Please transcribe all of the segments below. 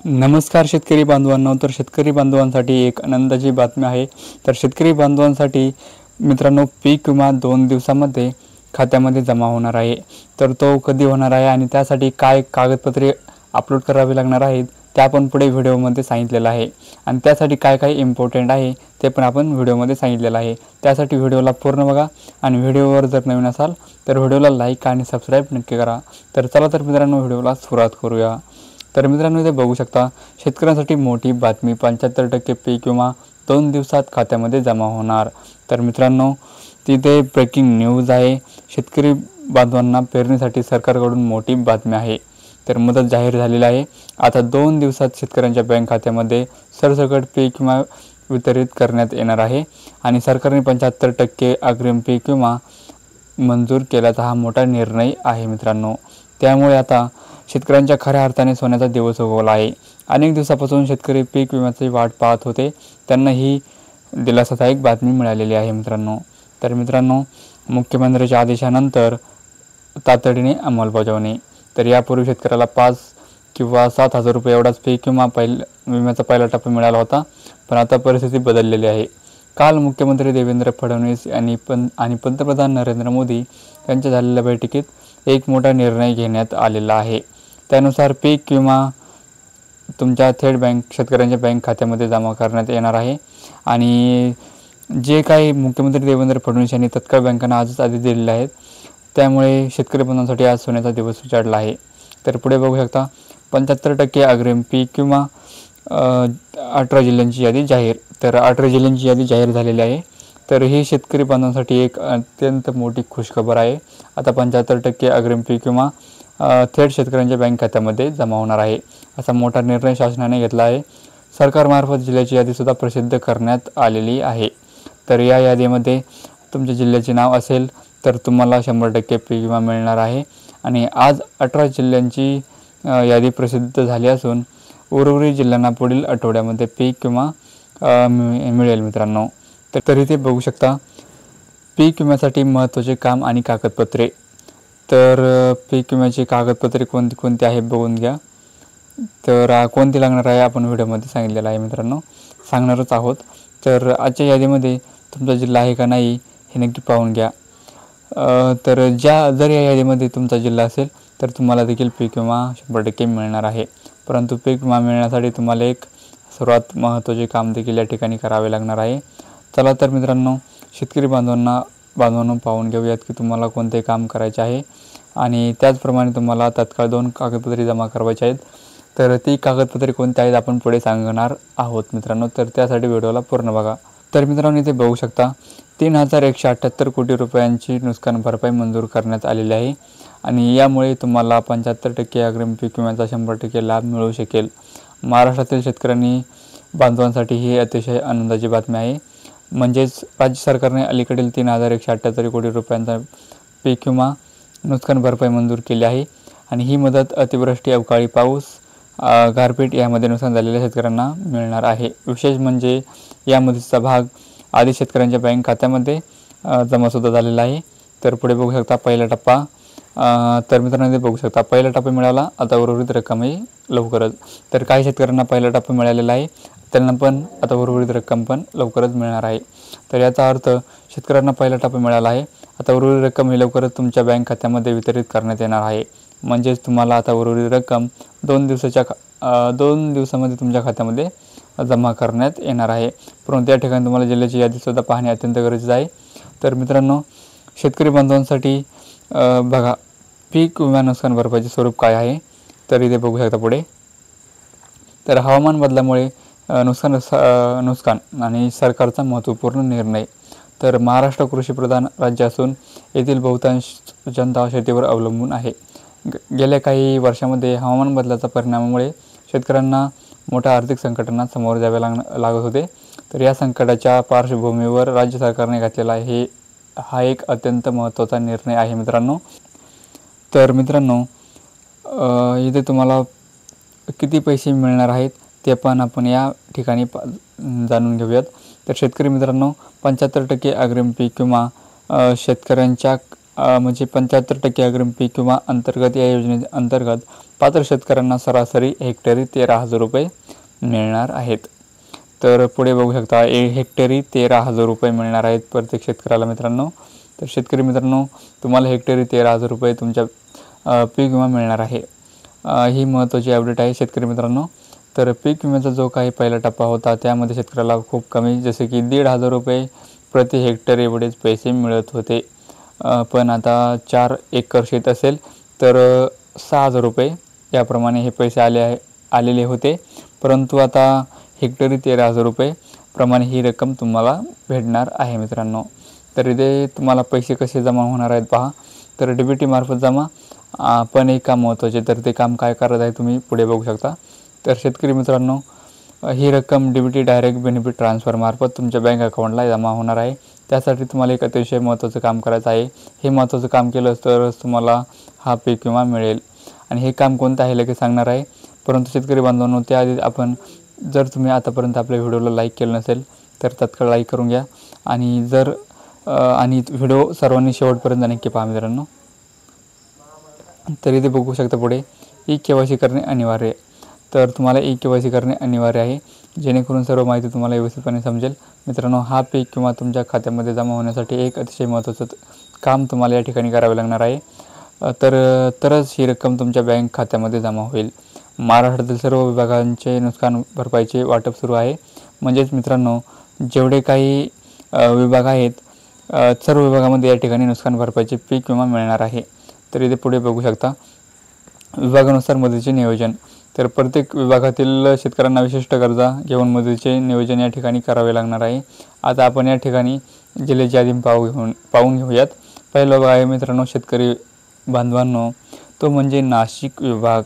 नमस्कार शेतकरी बांधवांनो. तर शेतकरी बांधवांसाठी एक आनंदाची बातमी आहे. तर शेतकरी बांधवांसाठी मित्रांनो, पीक विमा 2 दिवसामध्ये खात्यामध्ये जमा होणार आहे. तर तो कधी होणार आहे आणि त्यासाठी काय कागदपत्रे अपलोड करावी लागणार आहेत ते आपण पुढे व्हिडिओमध्ये सांगितलेलं आहे. आणि त्यासाठी काय काय इम्पॉर्टंट आहे ते पण आपण व्हिडिओमध्ये सांगितलेलं आहे. त्यासाठी व्हिडिओला पूर्ण बघा आणि व्हिडिओवर जर नवीन असाल तर व्हिडिओला लाईक आणि सबस्क्राईब नक्की करा. तर चला तर मित्रांनो, व्हिडिओला सुरुवात करूया. तर मित्रांनो, इथे बघू शकता शेतकऱ्यांसाठी मोठी बातमी. 75% पीक विमा 2 दिवसात खात्यामध्ये जमा होणार. तर मित्रांनो, तिथे ब्रेकिंग न्यूज आहे. शेतकरी बांधवांना पेरणीसाठी सरकारकडून मोठी बातमी आहे. तर मुदत जाहीर झालेली आहे. आता 2 दिवसात शेतकऱ्यांच्या बँक खात्यामध्ये सरसकट पीक विमा वितरित करण्यात येणार आहे. आणि सरकारने 75% अग्रिम पीक विमा मंजूर केल्याचा हा मोठा निर्णय आहे मित्रांनो. त्यामुळे आता शेतकऱ्यांच्या खऱ्या अर्थाने सोन्याचा दिवस उगवला आहे. अनेक दिवसापासून शेतकरी पीक विम्याची वाट पाहत होते. त्यांना ही दिलासादायक बातमी मिळालेली आहे मित्रांनो. तर मित्रांनो, मुख्यमंत्र्यांच्या आदेशानंतर तातडीने अंमलबजावणी. तर यापूर्वी शेतकऱ्याला 5 किंवा 7,000 रुपये एवढाच पीक विम्याचा पहिला टप्पा मिळाला होता. पण आता परिस्थिती बदललेली आहे. काल मुख्यमंत्री देवेंद्र फडणवीस यांनी आणि पंतप्रधान नरेंद्र मोदी यांच्या झालेल्या बैठकीत एक मोठा निर्णय घेण्यात आलेला आहे. त्यानुसार पीक विमा तुमच्या थेट शेतकऱ्यांच्या बँक खात्यामध्ये जमा करण्यात येणार आहे. आणि जे काही मुख्यमंत्री देवेंद्र फडणवीस यांनी तत्काळ बँकांना आजच आदेश दिलेले आहेत, त्यामुळे शेतकरी बांधवांसाठी आज सोन्याचा दिवस उजाडला आहे. तर पुढे बघू शकता 75% अग्रिम पीक विमा 18 जिल्ह्यांची यादी जाहीर. तर 18 जिल्ह्यांची यादी जाहीर झालेली आहे. तर ही शेतकरी बांधवांसाठी एक अत्यंत मोठी खुशखबर आहे. आता 75% अग्रिम पीक विमा थेट शेतकऱ्यांच्या बँक खात्यामध्ये जमा होणार आहे. असा मोठा निर्णय शासनाने घेतला आहे. सरकारमार्फत जिल्ह्याची यादीसुद्धा प्रसिद्ध करण्यात आलेली आहे. तर या यादीमध्ये तुमच्या जिल्ह्याचे नाव असेल तर तुम्हाला 100% पीक विमा मिळणार आहे. आणि आज 18 जिल्ह्यांची यादी प्रसिद्ध झाली असून उर्वरित जिल्ह्यांना पुढील आठवड्यामध्ये पीक विमा मिळेल मित्रांनो. तर इथे बघू शकता पीक विम्यासाठी महत्त्वाचे काम आणि कागदपत्रे. तर पीक विम्याची कागदपत्रे कोणती आहेत बघून घ्या. तर कोणती लागणार आहे आपण व्हिडिओमध्ये सांगितलेलं आहे मित्रांनो, सांगणारच आहोत. तर आजच्या यादीमध्ये तुमचा जिल्हा आहे का नाही हे नक्की पाहून घ्या. तर जर या यादीमध्ये तुमचा जिल्हा असेल तर तुम्हाला देखील पीक विमा 100% मिळणार आहे. परंतु पीक विमा मिळण्यासाठी तुम्हाला एक सर्वात महत्त्वाचे काम देखील या ठिकाणी करावे लागणार आहे. चला तर मित्रांनो, शेतकरी बांधवांनो पाहून घेऊयात की तुम्हाला कोणते काम करायचे आहे. आणि त्याचप्रमाणे तुम्हाला तत्काळ 2 कागदपत्रे जमा करायची आहेत. तर ती कागदपत्रे कोणती आहेत आपण पुढे सांगणार आहोत मित्रांनो. तर त्यासाठी व्हिडिओला पूर्ण बघा. तर मित्रांनो, इथे बघू शकता 3,178 कोटी रुपयांची नुकसान भरपाई मंजूर करण्यात आलेली आहे. आणि यामुळे तुम्हाला 75% अग्रिम पीक विम्याचा 100% लाभ मिळू शकेल. महाराष्ट्रातील शेतकऱ्यांनी बांधवांसाठी ही अतिशय आनंदाची बातमी आहे. म्हणजेच राज्य सरकारने अलीकडील 3,178 कोटी रुपयांचा पीक विमा नुकसान भरपाई मंजूर केली आहे. आणि ही मदत अतिवृष्टी, अवकाळी पाऊस, गारपीट यामध्ये नुकसान झालेल्या शेतकऱ्यांना मिळणार आहे. विशेष म्हणजे या मदतीचा भाग आधी शेतकऱ्यांच्या बँक खात्यामध्ये जमासुद्धा झालेला आहे. तर पुढे बघू शकता पहिला टप्पा. तर मित्रांनो, ते बघू शकता पहिला टप्पा मिळाला. आता उर्वरित रक्कमही लवकरच. तर काही शेतकऱ्यांना पहिला टप्पा मिळालेला आहे, त्यांना पण आता उर्वरित रक्कम पण लवकरच मिळणार आहे. तर याचा अर्थ शेतकऱ्यांना पहिला टप्पा मिळाला आहे. आता उर्वरित रक्कम ही लवकरच तुमच्या बँक खात्यामध्ये वितरित करण्यात येणार आहे. म्हणजेच तुम्हाला आता उर्वरित रक्कम 2 दिवसामध्ये तुमच्या खात्यामध्ये जमा करण्यात येणार आहे. परंतु या ठिकाणी तुम्हाला जिल्ह्याची यादीसुद्धा पाहणे अत्यंत गरजेचं आहे. तर मित्रांनो, शेतकरी बांधवांसाठी बघा पीक विमा नुकसान भरपाईचे स्वरूप काय आहे. तर इथे बघू शकता पुढे. तर हवामान बदलामुळे नुकसान आणि सरकारचा महत्त्वपूर्ण निर्णय. तर महाराष्ट्र कृषीप्रधान राज्य असून येथील बहुतांश जनता शेतीवर अवलंबून आहे. गेल्या काही वर्षामध्ये हवामान बदलाच्या परिणामामुळे शेतकऱ्यांना मोठ्या आर्थिक संकटांना सामोरे जावे लागत होते. तर या संकटाच्या पार्श्वभूमीवर राज्य सरकारने घेतलेला हा एक अत्यंत महत्त्वाचा निर्णय आहे मित्रांनो. तर मित्रांनो, इथे तुम्हाला किती पैसे मिळणार आहेत ते पण आपण या ठिकाणी जाणून घेऊयात. तर शेतकरी मित्रांनो, 75% अग्रिम पीक विमा शेतकऱ्यांच्या म्हणजे 75% अग्रिम पीक विमा अंतर्गत या योजनेअंतर्गत पात्र शेतकऱ्यांना सरासरी हेक्टरी 13,000 रुपये मिळणार आहेत। तर पुढे बघू शकता हेक्टरी 13,000 रुपये मिळणार आहेत प्रत्येक शेतकऱ्याला मित्रांनो। तर शेतकरी मित्रांनो, तुम्हाला हेक्टरी 13,000 रुपये तुमच्या पीक विमा मिळणार आहे। ही महत्त्वाची अपडेट आहे शेतकरी मित्रांनो। तर पीक विम्याचा जो काही पहिला टप्पा होता त्यामध्ये शेतकऱ्याला खूप कमी जसे की 1,500 रुपये प्रति हेक्टर एवढेच पैसे मिळत होते, पण आता 4 एकर शेत असेल तर 6,000 रुपये याप्रमाणे हे पैसे आलेले होते, परंतु आता हेक्टरी 13,000 रुपये प्रमाणे ही रक्कम तुम्हाला भेटणार आहे मित्रांनो। तर इथे तुम्हाला पैसे कसे जमा होणार आहेत पहा। तर DBT मार्फत जमा, पण एक काम महत्त्वाचे, तर ते काम काय करत आहे तुम्ही पुढे बघू शकता। तर शेतकरी मित्रांनो, ही रक्कम DBT डायरेक्ट बेनिफिट ट्रान्सफर मार्फत तुमच्या बँक अकाउंटला जमा होणार आहे। त्यासाठी तुम्हाला एक अतिशय महत्त्वाचं काम करायचं आहे। हे महत्त्वाचं काम केलं तरच तुम्हाला हा पीक विमा मिळेल, आणि हे काम कोणतं आहे लगेच सांगणार आहे। परंतु शेतकरी बांधवांनो, त्याआधी आपण, जर तुम्ही आतापर्यंत आपल्या व्हिडिओला लाईक केलं नसेल तर तात्काळ लाईक करून घ्या, आणि आणि व्हिडिओ सर्वांनी शेवटपर्यंत नक्की पहा मित्रांनो। तर इथे बघू शकता पुढे KYC करणे अनिवार्य, तर तुम्हाला KYC करणे अनिवार्य आहे, जेणेकरून सर्व माहिती तुम्हाला व्यवस्थितपणे समजेल मित्रांनो। हा पीक किंवा तुमच्या खात्यामध्ये जमा होण्यासाठी एक अतिशय महत्त्वाचं काम तुम्हाला या ठिकाणी करावे लागणार आहे, तरच ही रक्कम तुमच्या बँक खात्यामध्ये जमा होईल। महाराष्ट्रातील सर्व विभागांचे नुकसान भरपाईचे वाटप सुरू आहे, म्हणजेच मित्रांनो जेवढे काही विभाग आहेत सर्व विभागामध्ये या ठिकाणी नुकसान भरपाईचे पीक विमा मिळणार आहे। तर इथे पुढे बघू शकता विभागानुसार मदतीचे नियोजन, तर प्रत्येक विभागातील शेतकऱ्यांना विशिष्ट गरजा घेऊन मदतीचे नियोजन या ठिकाणी करावे लागणार आहे। आता आपण या ठिकाणी जिल्ह्याची यादी पाहून घेऊयात। पहिला विभाग आहे मित्रांनो शेतकरी बांधवांनो, तो म्हणजे नाशिक विभाग।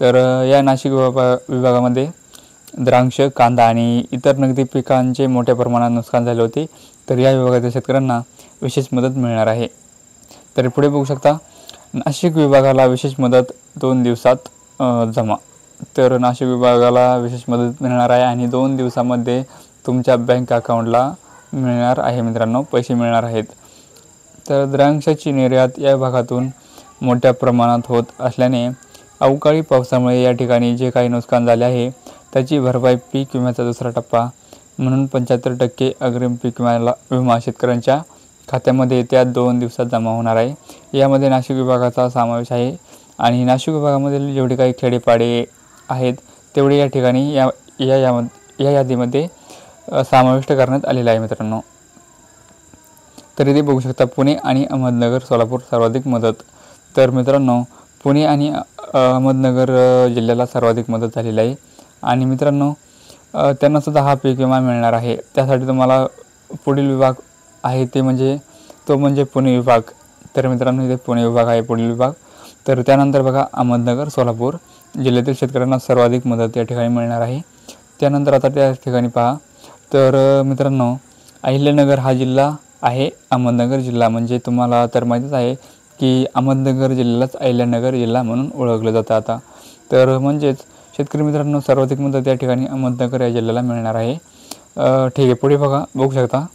तर या नाशिक विभागामध्ये द्राक्ष, कांदा आणि इतर नगदी पिकांचे मोठ्या प्रमाणात नुकसान झाले होते, तर या विभागातील शेतकऱ्यांना विशेष मदत मिळणार आहे। तर पुढे बघू शकता नाशिक विभागाला विशेष मदत 2 दिवसात जमा, तर नाशिक विभागाला विशेष मदत मिळणार आहे आणि 2 दिवसामध्ये तुमच्या बँक अकाउंटला मिळणार आहे मित्रांनो, पैसे मिळणार आहेत। तर द्राक्षाची निर्यात या भागातून मोठ्या प्रमाणात होत असल्याने अवकाळी पावसामुळे या ठिकाणी जे काही नुकसान झाले आहे त्याची भरपाई पीक विम्याचा दुसरा टप्पा म्हणून 75% अग्रिम पीक विमा शेतकऱ्यांच्या खात्यामध्ये येत्या 2 दिवसात जमा होणार आहे। यामध्ये नाशिक विभागाचा समावेश आहे, आणि नाशिक विभागामधील जेवढे काही खेडेपाडे आहेत तेवढे या ठिकाणी या यादीमध्ये समाविष्ट करण्यात आलेला आहे मित्रांनो। तर इथे बघू शकता पुणे आणि अहमदनगर, सोलापूर सर्वाधिक मदत। तर मित्रांनो पुणे आणि अहमदनगर जिल्ह्याला सर्वाधिक मदत झालेली आहे, आणि मित्रांनो त्यांनासुद्धा हा पीक विमा मिळणार आहे। त्यासाठी तुम्हाला पुढील विभाग आहे तो म्हणजे पुणे विभाग। तर मित्रांनो इथे पुणे विभाग आहे पुढील विभाग। तर त्यानंतर बघा अहमदनगर, सोलापूर जिल्ह्यातील शेतकऱ्यांना सर्वाधिक मदत या ठिकाणी मिळणार आहे। त्यानंतर आता त्या ठिकाणी पहा, तर मित्रांनो अहिल्यानगर हा जिल्हा आहे, अहमदनगर जिल्हा म्हणजे तुम्हाला तर माहितीच आहे की अहमदनगर जिल्ह्यालाच अहिल्यानगर जिल्हा म्हणून ओळखलं जातं आता। तर म्हणजेच शेतकरी मित्रांनो सर्वाधिक मदत या ठिकाणी अहमदनगर या जिल्ह्याला मिळणार आहे। ठीक आहे, पुढे बघू शकता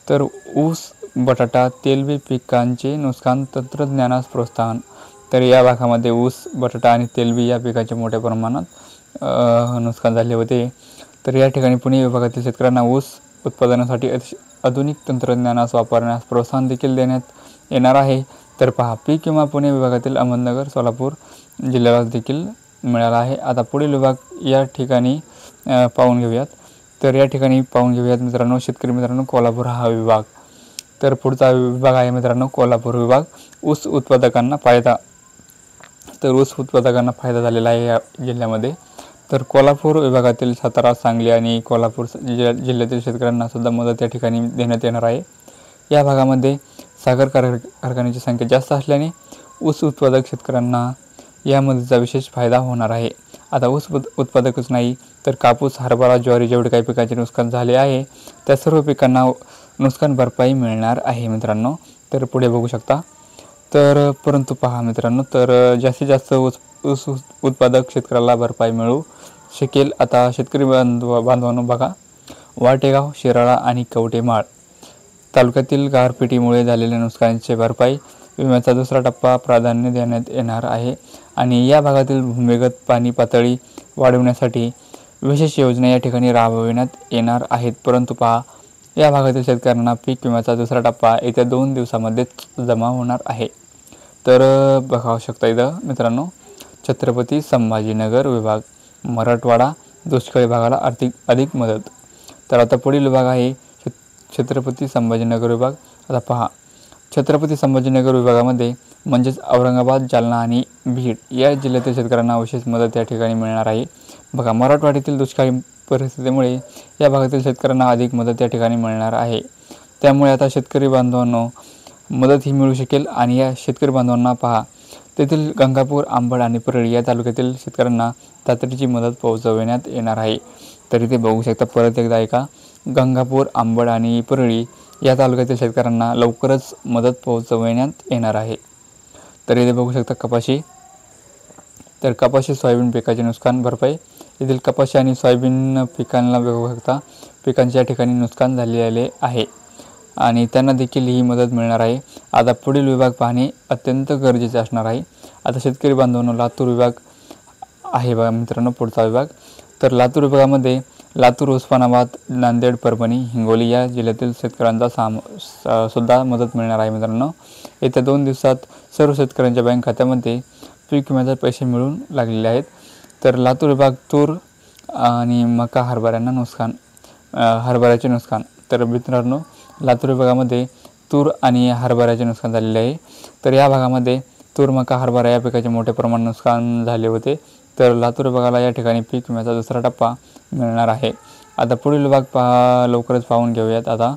तर ऊस, बटाटा, तेलबी पिकांचे नुकसान तंत्रज्ञानास प्रोत्साहन। तर या भागामध्ये ऊस, बटाटा आणि तेलबी या पिकांचे मोठ्या प्रमाणात नुकसान झाले होते, तर या ठिकाणी पुणे विभागातील शेतकऱ्यांना ऊस उत्पादनासाठी आधुनिक तंत्रज्ञानास वापरण्यास प्रोत्साहन देखील देण्यात येणार आहे। तर पहा पीक विमा पुणे विभागातील अहमदनगर, सोलापूर जिल्ह्याला देखील मिळाला आहे। आता पुढील विभाग या ठिकाणी पाहून घेऊयात। तर या ठिकाणी पाहून घेऊयात मित्रांनो शेतकरी मित्रांनो कोल्हापूर हा विभाग। तर पुढचा विभाग आहे मित्रांनो कोल्हापूर विभाग, ऊस उत्पादकांना फायदा। तर ऊस उत्पादकांना फायदा झालेला आहे या जिल्ह्यामध्ये। तर कोल्हापूर विभागातील सातारा, सांगली आणि कोल्हापूर जिल्ह्यातील शेतकऱ्यांना सुद्धा मदत या ठिकाणी देण्यात येणार आहे। या भागामध्ये साखर कारखान्याची संख्या जास्त असल्याने ऊस उत्पादक शेतकऱ्यांना या मदतीचा विशेष फायदा होणार आहे। आता ऊस उत्पादकच नाही तर कापूस, हरभरा, ज्वारी जेवढे काही पिकांचे नुकसान झाले आहे त्या सर्व पिकांना नुकसान भरपाई मिळणार आहे मित्रांनो। तर पुढे बघू शकता, तर परंतु पहा मित्रांनो, तर जास्तीत जास्त ऊस उत्पादक शेतकऱ्याला भरपाई मिळू शकेल। आता शेतकरी बांधवांनो बघा वाटेगाव, शिराळा आणि कवटेमाळ तालुक्यातील गारपिटीमुळे झालेल्या नुकसानीची भरपाई विम्याचा दुसरा टप्पा प्राधान्य देण्यात येणार आहे आणि या भागातील भूमिगत पाणी पातळी वाढवण्यासाठी विशेष योजना या ठिकाणी राबविण्यात येणार आहेत. परंतु पहा, या भागातील शेतकऱ्यांना पीक विम्याचा दुसरा टप्पा येत्या 2 दिवसामध्येच जमा होणार आहे. तर बघा शकता इथं मित्रांनो, छत्रपती संभाजीनगर विभाग, मराठवाडा दुष्काळी भागाला अधिक मदत. तर आता पुढील विभाग आहे छत्रपती संभाजीनगर विभाग. आता पहा, छत्रपती संभाजीनगर विभागामध्ये म्हणजेच औरंगाबाद, जालना आणि बीड या जिल्ह्यातील शेतकऱ्यांना विशेष मदत या ठिकाणी मिळणार आहे. बघा, मराठवाड्यातील दुष्काळी परिस्थितीमुळे या भागातील शेतकऱ्यांना अधिक मदत या ठिकाणी मिळणार आहे. त्यामुळे आता शेतकरी बांधवांनो मदत ही मिळू शकेल आणि या शेतकरी बांधवांना पहा, तेथील गंगापूर, आंबड आणि परळी या तालुक्यातील शेतकऱ्यांना तातडीची मदत पोहोचविण्यात येणार आहे. तर इथे बघू शकता, परत एकदा ऐका, गंगापूर, आंबड आणि परळी या तालुक्यातील शेतकऱ्यांना लवकरच मदत पोहोचविण्यात येणार आहे. तर इथे बघू शकता कपाशी. तर कपाशी सोयाबीन पिकाचे नुकसान भरपाई. येथील कपाशी आणि सोयाबीन पिकांना बघू शकता पिकांच्या ठिकाणी नुकसान झालेले आहे आणि त्यांना देखील ही मदत मिळणार आहे. आता पुढील विभाग पाहणे अत्यंत गरजेचे असणार आहे. आता शेतकरी बांधवांनो लातूर विभाग आहे बघा मित्रांनो, पुढचा विभाग. तर लातूर विभागामध्ये लातूर, उस्मानाबाद, नांदेड, परभणी, हिंगोली या जिल्ह्यातील शेतकऱ्यांचा सुद्धा मदत मिळणार आहे मित्रांनो. येत्या 2 दिवसात सर्व शेतकऱ्यांच्या बँक खात्यामध्ये पीक विम्याचे पैसे मिळून लागलेले आहेत. तर लातूर विभाग तूर आणि मका हरभऱ्यांना नुकसान, हरभऱ्याचे नुकसान. तर मित्रांनो, लातूर विभागामध्ये तूर आणि हरभऱ्याचे नुकसान झालेले आहे. तर या भागामध्ये तूर, मका, हरभरा या पिकाचे मोठे प्रमाणात नुकसान झाले होते. तर लातूर विभागाला या ठिकाणी पीक विम्याचा दुसरा टप्पा मिळणार आहे. आता पुढील विभाग लवकरच पाहून घेऊयात. आता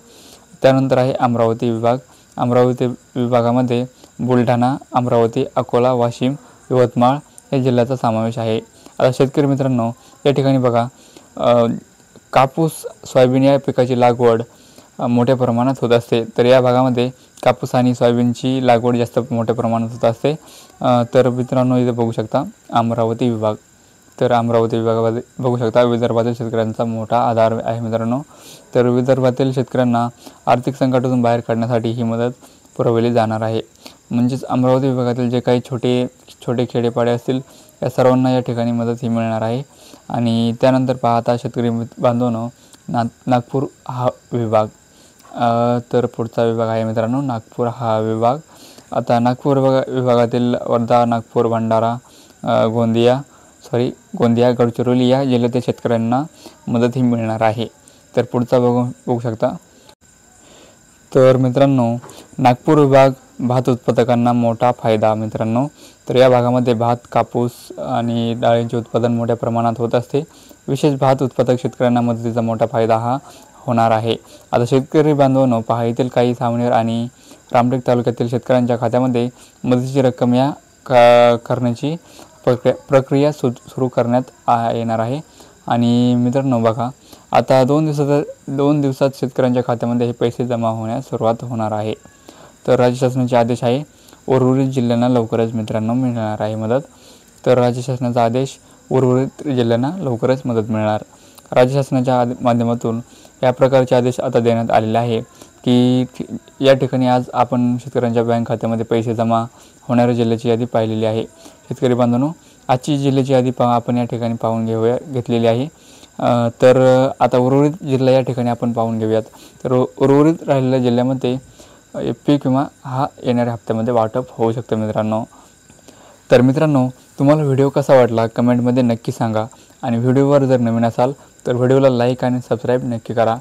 त्यानंतर आहे अमरावती विभाग. अमरावती विभागामध्ये बुलढाणा, अमरावती, अकोला, वाशिम, यवतमाळ या जिल्ह्याचा समावेश आहे. आता शेतकरी मित्रांनो, या ठिकाणी बघा, कापूस, सोयाबीन या पिकाची लागवड मोठ्या प्रमाणात होत असते. तर या भागामध्ये कापूस आणि सोयाबीनची लागवड जास्त मोठ्या प्रमाणात होत असते. तर मित्रांनो, इथे बघू शकता अमरावती विभाग. तर अमरावती विभागामध्ये बघू शकता विदर्भातील शेतकऱ्यांचा मोठा आधार आहे मित्रांनो. तर विदर्भातील शेतकऱ्यांना आर्थिक संकटातून बाहेर काढण्यासाठी ही मदत पुरवली जाणार आहे. म्हणजेच अमरावती विभागातील जे काही छोटे खेडेपाडे असतील या सर्वांना या ठिकाणी मदत ही मिळणार आहे. आणि त्यानंतर पाहता शेतकरी बांधवांनो, नागपूर हा विभाग. तर पुढचा विभाग आहे मित्रांनो नागपूर हा विभाग. आता नागपूर विभागातील वर्धा, नागपूर, भंडारा, गोंदिया, गडचिरोली या जिल्ह्यातील शेतकऱ्यांना मदत ही मिळणार आहे. तर पुढचा बघू शकता. तर मित्रांनो, नागपूर विभाग भात उत्पादकांना मोठा फायदा मित्रांनो. तर या भागामध्ये भात, कापूस आणि डाळींचे उत्पादन मोठ्या प्रमाणात होत असते. विशेष भात उत्पादक शेतकऱ्यांना मदतीचा मोठा फायदा हा होणार आहे. आता शेतकरी बांधवांनो पहा, येथील काही सावनेर आणि रामटेक तालुक्यातील शेतकऱ्यांच्या खात्यामध्ये मदतीची रक्कम या करण्याची प्रक्रिया सुरू करण्यात येणार आहे. आणि मित्रांनो बघा, आता 2 दिवसात शेतकऱ्यांच्या खात्यामध्ये हे पैसे जमा होण्यास सुरुवात होणार आहे. तर राज्य शासनाचे आदेश आहे, उर्वरित जिल्ह्यांना लवकरच मित्रांनो मिळणार आहे मदत. तर राज्य शासनाचा आदेश, उर्वरित जिल्ह्यांना लवकरच मदत मिळणार. राज्य शासनाच्या माध्यमातून या प्रकारचे आदेश आता देण्यात आलेले आहे की या ठिकाणी आज आपण शेतकऱ्यांच्या बँक खात्यामध्ये पैसे जमा होणाऱ्या जिल्ह्याची यादी पाहिलेली आहे. शेतकरी बांधवांनो, आजची जिल्ह्याची यादी आपण या ठिकाणी पाहून घेतलेली आहे. तर आता उर्वरित जिल्हा या ठिकाणी आपण पाहून घेऊयात. तर उर्वरित राहिलेल्या जिल्ह्यामध्ये पीक विमा हा येणाऱ्या हप्त्यामध्ये वाटप होऊ शकतो मित्रांनो. तर मित्रांनो, तुम्हाला व्हिडिओ कसा वाटला कमेंटमध्ये नक्की सांगा आणि व्हिडिओवर जर नवीन असाल तर व्हिडिओला लाईक आणि सबस्क्राईब नक्की करा.